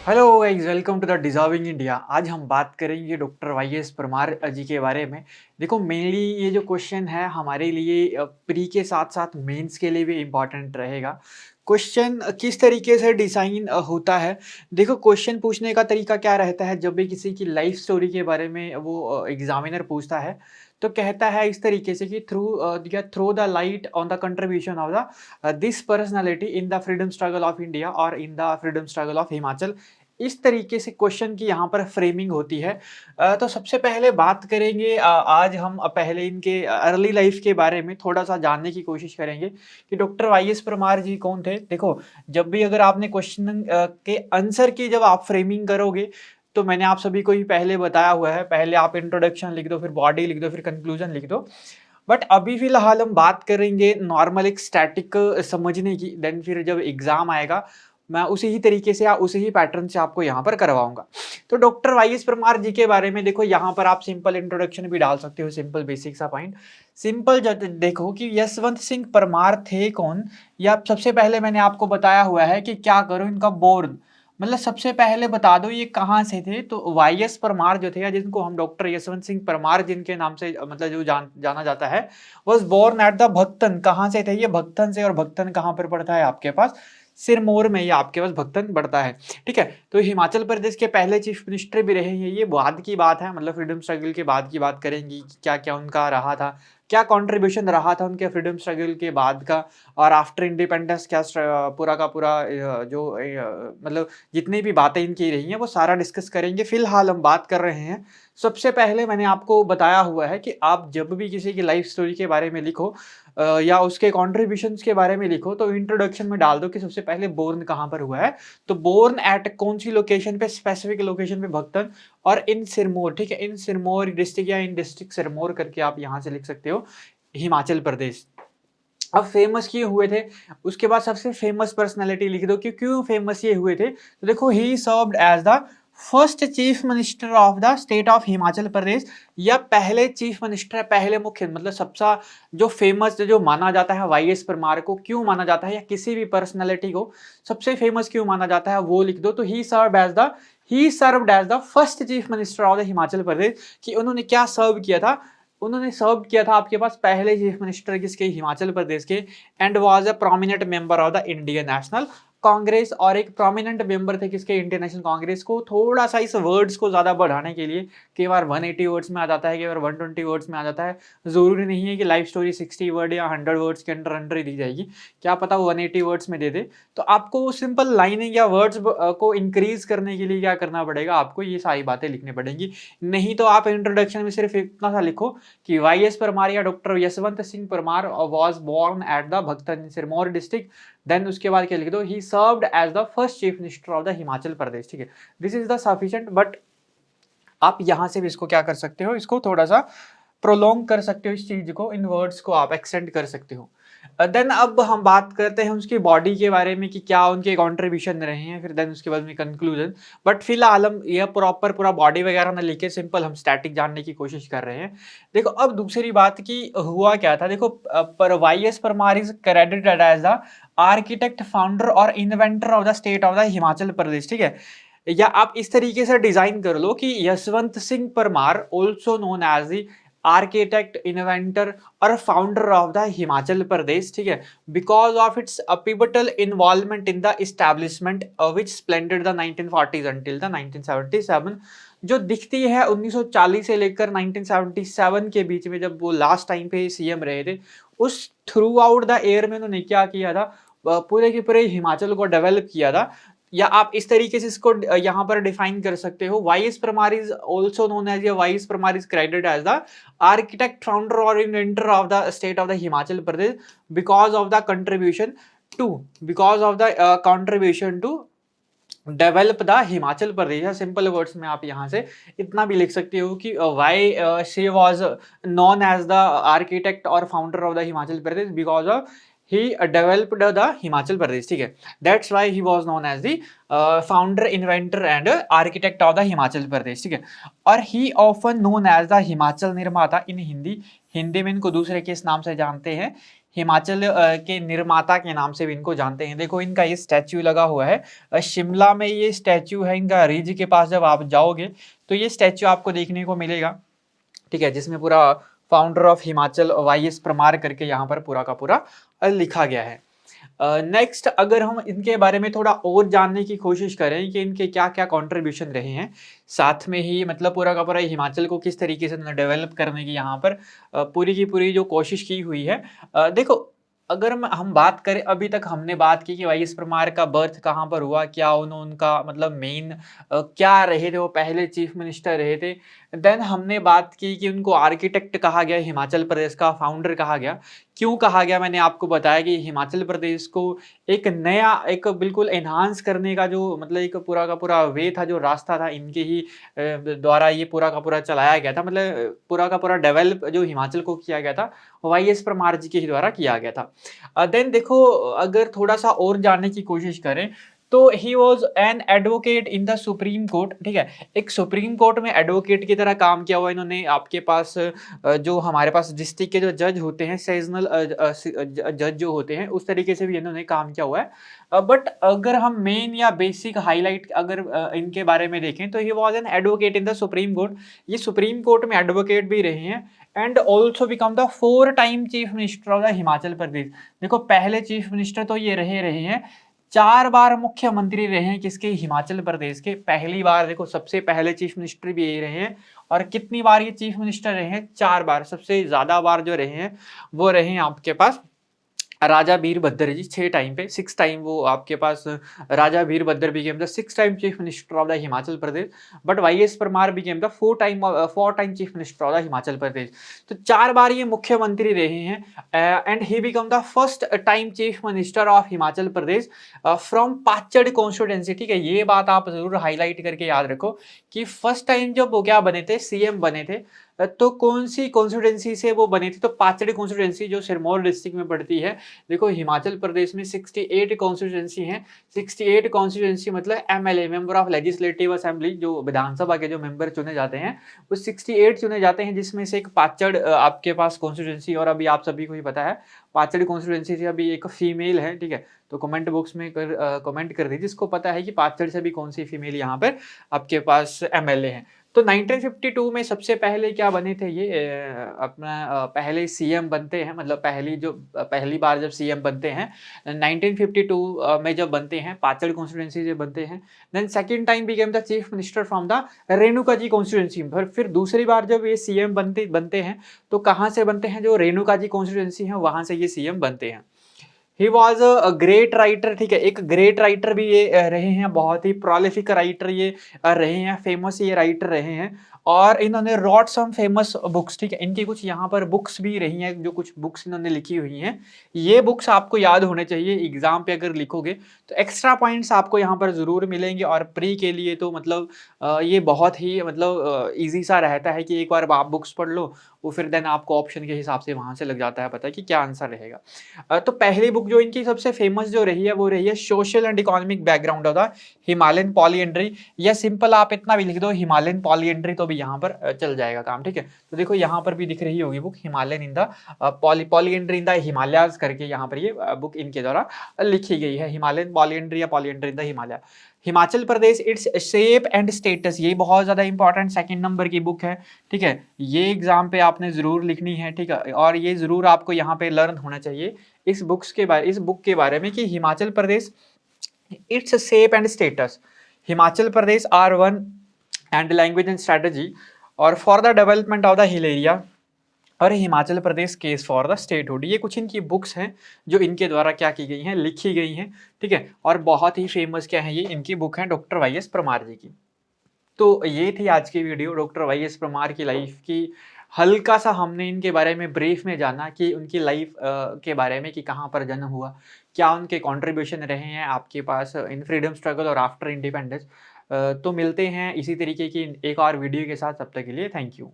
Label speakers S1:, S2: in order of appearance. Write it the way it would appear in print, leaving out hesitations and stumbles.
S1: Hello guys, welcome to the deserving India. आज हम बात करेंगे doctor Y S Parmar ji के बारे में। देखो, मेनली ये जो क्वेश्चन है हमारे लिए प्री के साथ साथ मेंस के लिए भी इम्पॉर्टेंट रहेगा। क्वेश्चन किस तरीके से डिज़ाइन होता है। देखो, क्वेश्चन पूछने का तरीका क्या रहता है, जब भी किसी की लाइफ स्टोरी के बारे में वो एग्जामिनर पूछता है तो कहता है इस तरीके से कि throw the light on the contribution of the this personality in the freedom struggle of India और in the freedom struggle of Himachal. इस तरीके से क्वेश्चन की यहाँ पर फ्रेमिंग होती है। तो सबसे पहले बात करेंगे, आज हम पहले इनके अर्ली लाइफ के बारे में थोड़ा-सा जानने की कोशिश करेंगे कि डॉक्टर वाई एस परमार जी कौन थे। देखो, जब भी अगर आपने क्वेश्चन के आंसर की जब आप फ्रेमिंग करोगे, तो मैंने आप सभी को ही पहले बताया हुआ है, पहले आप इंट्रोडक्शन लिख दो, फिर बॉडी लिख दो, फिर कंक्लूजन लिख दो। बट अभी फ़िलहाल हम बात करेंगे नॉर्मल एक स्टैटिक समझने की, देन फिर जब एग्ज़ाम आएगा, मैं उसी ही तरीके से या उसी ही पैटर्न से आपको यहाँ पर करवाऊँगा। तो doctor Y S Parmar ji के बारे में देखो, यहाँ पर आप सिंपल इंट्रोडक्शन भी डाल सकते हो, सिंपल बेसिक सा पॉइंट। सिंपल जब देखो कि यशवंत सिंह परमार थे कौन? या सबसे पहले मैंने आपको बताया हुआ है कि क्या करो इनका बोर्न, मतलब सबसे पहले बता दो ये कहाँ से थे। तो वाई एस परमार जो थे, या जिनको हम डॉक्टर यशवंत सिंह परमार जिनके नाम से मतलब जो जाना जाता है, वाज़ बोर्न एट द भक्तन। कहाँ से थे ये? भक्तन से। और भक्तन कहाँ पर पड़ता है आपके पास? सिरमौर में, ये आपके पास भक्तन पड़ता है। ठीक है? तो हिमाचल प्रदेश के पहले चीफ मिनिस्टर भी रहे हैं ये बाद की बात है, मतलब फ्रीडम स्ट्रगल के बाद की बात करेंगी कि क्या-क्या उनका रहा था, क्या कंट्रीब्यूशन रहा था उनके फ्रीडम स्ट्रगल के बाद का, और आफ्टर इंडिपेंडेंस क्या पूरा का पूरा मतलब जितनी भी बातें इनकी रही हैं वो सारा डिस्कस करेंगे। फिलहाल हम बात कर रहे हैं, सबसे पहले मैंने आपको बताया हुआ है कि आप जब भी किसी की लाइफ स्टोरी के बारे में लिखो या उसके कंट्रीब्यूशंस के बारे में लिखो, तो इंट्रोडक्शन में डाल दो कि सबसे पहले बोर्न कहाँ पर हुआ है। तो बोर्न एट कौन-सी लोकेशन पे, स्पेसिफिक लोकेशन पे भक्तन, और इन सिरमौर। ठीक है? इन सिरमौर डिस्ट्रिक्ट या इन डिस्ट्रिक्ट सिरमौर करके आप यहाँ से लिख सकते हो, हिमाचल प्रदेश। अब फेमस क्यों हुए थे? उसके बाद सबसे फेमस पर्सनैलिटी लिख दो कि क्यों फेमस ये हुए थे। तो देखो, he served as the first chief minister of the state of Himachal Pradesh, या पहले चीफ मिनिस्टर, पहले मुख्य, मतलब सबसे जो फेमस जो माना जाता है वाई एस परमार को क्यों माना जाता है, या किसी भी पर्सनैलिटी को सबसे फेमस क्यों माना जाता है वो लिख दो। तो he served as the first chief minister of the Himachal Pradesh, कि उन्होंने क्या सर्व किया था? उन्होंने सर्व किया था आपके पास पहले चीफ मिनिस्टर किसके? हिमाचल प्रदेश के। And was a prominent member of the Indian national Congress, और एक प्रोमिनेंट मेंबर थे किसके? इंडियन नेशनल कांग्रेस को थोड़ा सा इस वर्ड्स को ज़्यादा बढ़ाने के लिए, कई बार 180 वर्ड्स में आ जाता है, कई बार 120 वर्ड्स में आ जाता है। ज़रूरी नहीं है कि लाइफ स्टोरी 60 वर्ड या 100 वर्ड्स के अंडर अंडर ही दी जाएगी, क्या पता वो 180 वर्ड्स में दे दे। तो आपको सिंपल लाइनिंग या वर्ड्स को इंक्रीज करने के लिए क्या करना पड़ेगा? आपको ये सारी बातें लिखनी पड़ेंगी। नहीं तो आप इंट्रोडक्शन में सिर्फ इतना सा लिखो कि वाई एस परमार या doctor Yashwant Singh Parmar was born at the Bhaktan Sirmaur district. Then उसके बाद क्या लिख दो? He served as the first chief minister of the Himachal Pradesh. ठीक है? This is the sufficient. But आप यहाँ से भी इसको क्या कर सकते हो, इसको थोड़ा सा प्रोलॉन्ग कर सकते हो, इस चीज को, इन वर्ड्स को आप एक्सटेंड कर सकते हो। देन अब हम बात करते हैं उसकी बॉडी के बारे में कि क्या उनके कंट्रीब्यूशन रहे हैं, फिर देन उसके बाद में कंक्लूजन। बट फिलहाल हम ये प्रॉपर पूरा बॉडी वगैरह ना लिखे, सिंपल हम स्टैटिक जानने की कोशिश कर रहे हैं। देखो, अब दूसरी बात की हुआ क्या था। देखो, पर Y S Parmar is credited as the architect, founder और inventor of the state of the Himachal Pradesh. ठीक है? या आप इस तरीके से डिजाइन कर लो कि Yashwant Singh Parmar also known as the architect, inventor और founder of the Himachal Pradesh. ठीक है? Because of its pivotal involvement in the establishment which splendid the 1940s until the 1977। जो दिखती है 1940 से लेकर 1977 के बीच में, जब वो लास्ट टाइम पे सीएम रहे थे, उस थ्रू आउट द ईयर में उन्होंने क्या किया था? पूरे के पूरे हिमाचल को डेवलप किया था। या आप इस तरीके से इसको यहाँ पर डिफाइन कर सकते हो, Y S Parmar is also known as, या Y S Parmar is credited as the architect, founder और inventor of the state of the Himachal Pradesh, because of the contribution to because of the contribution to develop the Himachal Pradesh. या simple words में आप यहाँ से इतना भी लिख सकते हो कि Y she was known as the architect और founder of the Himachal Pradesh, because of he developed the Himachal Pradesh. ठीक है? That's why he was known as the founder, inventor and architect of the Himachal Pradesh. ठीक है? और he often known as the Himachal निर्माता इन हिंदी। हिंदी में इनको दूसरे किस नाम से जानते हैं? हिमाचल के निर्माता के नाम से भी इनको जानते हैं। देखो इनका ये स्टैच्यू लगा हुआ है, शिमला में ये स्टैच्यू है इनका, रिज के पास जब आप जाओगे तो ये स्टैच्यू आपको देखने को मिलेगा, ठीक है, जिसमें पूरा founder of Himachal YS Parmar करके यहाँ पर पूरा का पूरा लिखा गया है। नेक्स्ट अगर हम इनके बारे में थोड़ा और जानने की कोशिश करें कि इनके क्या-क्या कंट्रीब्यूशन रहे हैं, साथ में ही मतलब पूरा का पूरा हिमाचल को किस तरीके से डेवलप करने की यहाँ पर पूरी की पूरी जो कोशिश की हुई है। देखो अगर हम बात करें, अभी तक हमने बात की कि वाईएस परमार का बर्थ कहाँ पर हुआ, क्या उनका मतलब मेन क्या रहे थे, वो पहले चीफ मिनिस्टर रहे थे। देन हमने बात की कि उनको आर्किटेक्ट कहा गया, हिमाचल प्रदेश का फाउंडर कहा गया। क्यों कहा गया, मैंने आपको बताया कि हिमाचल प्रदेश को एक नया, एक बिल्कुल एनहांस करने का जो मतलब एक पूरा का पूरा वे था, जो रास्ता था, इनके ही द्वारा ये पूरा का पूरा चलाया गया था। मतलब पूरा का पूरा डेवलप जो हिमाचल को किया गया था, वाईएस परमार जी के ही द्वारा किया गया था। देन देखो अगर थोड़ा-सा और जानने की कोशिश करें, तो he was an advocate in the supreme court, ठीक है? एक सुप्रीम कोर्ट में एडवोकेट की तरह काम किया हुआ इन्होंने। आपके पास जो हमारे पास डिस्ट्रिक्ट के जो जज होते हैं, सेशनल जज जो होते हैं, उस तरीके से भी इन्होंने काम किया हुआ है। बट अगर हम मेन या बेसिक हाइलाइट अगर इनके बारे में देखें, तो he was an advocate in the supreme court. ये सुप्रीम कोर्ट में एडवोकेट भी रहे हैं and also become the 4 time chief minister of the Himachal Pradesh. देखो पहले चीफ मिनिस्टर तो ये रहे हैं, 4 बार मुख्यमंत्री रहे हैं किसके, हिमाचल प्रदेश के। पहली बार देखो सबसे पहले चीफ मिनिस्टर भी यही रहे हैं, और कितनी बार ये चीफ मिनिस्टर रहे हैं, 4 बार। सबसे ज़्यादा बार जो रहे हैं वो रहे हैं आपके पास राजा वीरभद्र जी, 6 टाइम पे, 6 टाइम वो आपके पास Raja Virbhadra became the 6 time chief minister of the Himachal Pradesh. But Y S Parmar became the 4 time chief minister of the Himachal Pradesh. तो 4 बार ये मुख्यमंत्री रहे हैं and he become the first time chief minister of Himachal Pradesh from Pachhad constituency. ठीक है, ये बात आप जरूर हाईलाइट करके याद रखो कि फर्स्ट टाइम जब वो क्या बने थे, सीएम बने थे, तो कौन सी कॉन्स्टिट्यूएंसी से वो बने थे, तो पाचड़ी कॉन्स्टिट्यूएंसी जो सिरमौर डिस्ट्रिक्ट में पड़ती है। देखो हिमाचल प्रदेश में 68 कॉन्स्टिट्यूएंसी हैं। 68 कॉन्स्टिट्यूएंसी मतलब MLA, member of legislative assembly, जो विधानसभा के जो मेंबर चुने जाते हैं वो 68 चुने जाते हैं, जिसमें से एक पाचड़ आपके पास कॉन्स्टिट्यूएंसी। और अभी आप सभी को ही पता है पाचड़ कॉन्स्टिट्यूएंसी से अभी एक फीमेल है, ठीक है, तो कमेंट बॉक्स में कमेंट कर दीजिए जिसको पता है कि पाचड़ से भी कौन सी फीमेल यहाँ पर आपके पास एमएलए है। तो 1952 में सबसे पहले क्या बने थे ये अपना पहले सीएम बनते हैं, मतलब पहली बार जब सीएम बनते हैं 1952 में जब बनते हैं, पाचड़ कॉन्स्टिट्यूएंसी से बनते हैं। Then second time became the chief minister from the Renuka ji constituency. फिर दूसरी बार जब ये सीएम बनते हैं तो कहाँ से बनते हैं, जो रेणुका जी कॉन्स्टिट्यूएंसी है वहां से ये सीएम बनते हैं। He was a great writer, ठीक है, एक ग्रेट राइटर भी ये रहे हैं, बहुत ही प्रोलिफिक राइटर ये रहे हैं, फेमस ये राइटर रहे हैं। और इन्होंने रॉट सम फेमस बुक्स, ठीक है, इनकी कुछ यहाँ पर बुक्स भी रही हैं, जो कुछ बुक्स इन्होंने लिखी हुई हैं। ये बुक्स आपको याद होने चाहिए, एग्जाम पे अगर लिखोगे तो एक्स्ट्रा पॉइंट्स आपको यहाँ पर जरूर मिलेंगे। और प्री के लिए तो मतलब ये बहुत ही मतलब ईजी सा रहता है कि एक बार आप बुक्स पढ़ लो, वो फिर देन आपको ऑप्शन के हिसाब से वहां से लग जाता है पता कि क्या आंसर रहेगा। तो पहली बुक जो इनकी सबसे फेमस जो रही है वो रही है social and economic background of the Himalayan polyandry, या सिंपल आप इतना भी लिख दो हिमालयन पॉलीएंड्री तो भी यहाँ पर चल जाएगा काम, ठीक है। तो देखो यहाँ पर भी दिख रही होगी book, Himalayan in the polyandry in the Himalayas करके, यहाँ पर ये बुक इनके द्वारा लिखी गई है, हिमालयन पॉलीएंड्री या polyandry in the Himalaya. Himachal Pradesh its shape and status, ये बहुत ज्यादा इंपॉर्टेंट सेकंड नंबर की बुक है, ठीक है, ये एग्जाम पे आपने जरूर लिखनी है, ठीक है, और ये जरूर आपको यहाँ पे लर्न होना चाहिए इस बुक के बारे में कि Himachal Pradesh its shape and status, Himachal Pradesh are one and language and strategy, और for the development of the hill area, और Himachal Pradesh case for the statehood. ये कुछ इनकी बुक्स हैं जो इनके द्वारा क्या की गई हैं, लिखी गई हैं, ठीक है। और बहुत ही फेमस क्या है, ये इनकी बुक है डॉक्टर वाईएस परमार जी की। तो ये थी आज की वीडियो डॉक्टर वाईएस परमार की लाइफ की। हल्का सा हमने इनके बारे में ब्रीफ में जाना कि उनकी लाइफ के बारे में कि कहाँ पर जन्म हुआ, क्या उनके कंट्रीब्यूशन रहे हैं आपके पास इन फ्रीडम स्ट्रगल और आफ्टर इंडिपेंडेंस। तो मिलते हैं इसी तरीके की एक और वीडियो के साथ, तब तक के लिए थैंक यू।